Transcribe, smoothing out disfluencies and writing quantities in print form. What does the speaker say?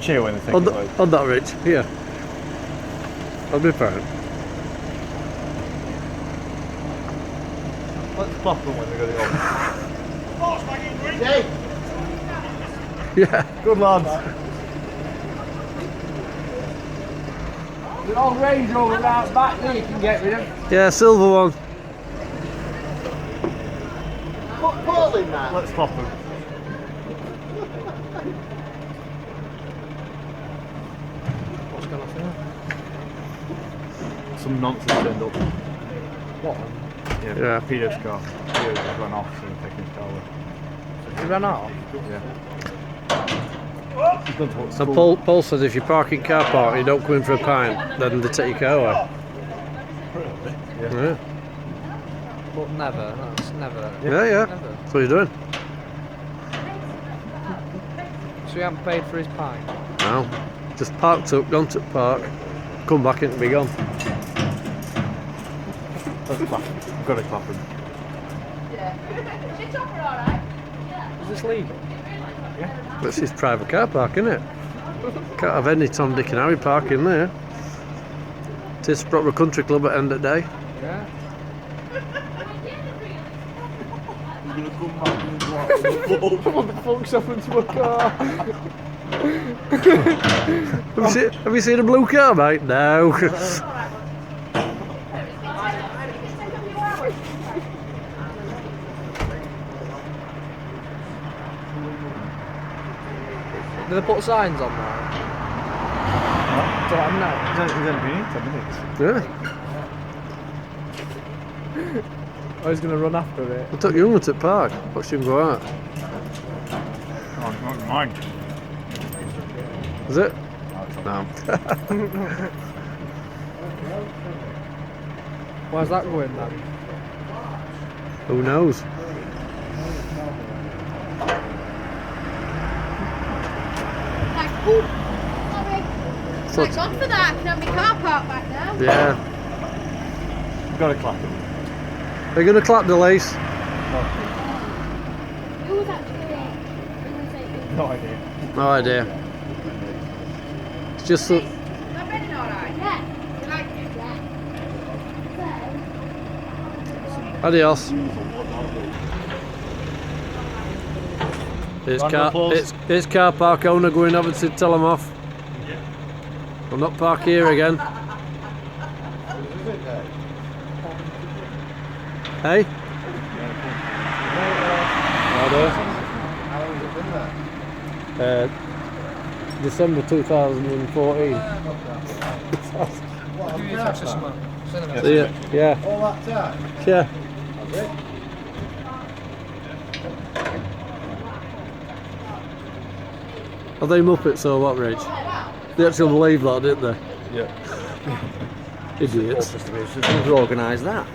cheer when they take On, it away. on that, Rich. Here. I'll be fine. Let's clap them when they got it on. Yeah. Good lads. The old Range Rover out back there you can get rid of. Yeah, silver one. Put Paul in that. Let's clap them. What's going on there? Some nonsense turned up. What? Yeah. Peter's car. Peter just ran off, so we're taking his car away. He ran off? Yeah. He's gone to And school. Paul says if you park in car park and you don't come in for a pint, then they take your car away. Yeah. But never. That's never. Yeah. Never. That's what you're doing. So he hasn't paid for his pint? No. Just parked up, gone to the park, come back and be gone. Let's clap him. I've got to clap him. Is this legal? That's his private car park, isn't it? Can't have any Tom, Dick and Harry park in there. It's proper country club at the end of the day. Yeah. What the fuck's happened to a car? Have you seen a blue car, mate? No. Do they put signs on there? Do I know? He's only been here 10 minutes. Yeah. Oh, he's going to run after it. I took young one to the park. Watched him go out. Oh, not mine. Is it? No. Where's that going then? Who knows? Thank God for that, I can have my car parked back now. Yeah. I've got to clap him. They're going to clap the lace. Who was actually No idea. No idea. It's just that. Am I ready alright? Yeah. You like it? Yeah. Adios. Round of applause. It's car park owner going over to tell them off. I'll not park here again. Hey? December 2014. Yeah. All that time? Yeah. Are they Muppets or what, Rich? They actually believe that, didn't they? Yeah. Idiots. Who's organised that?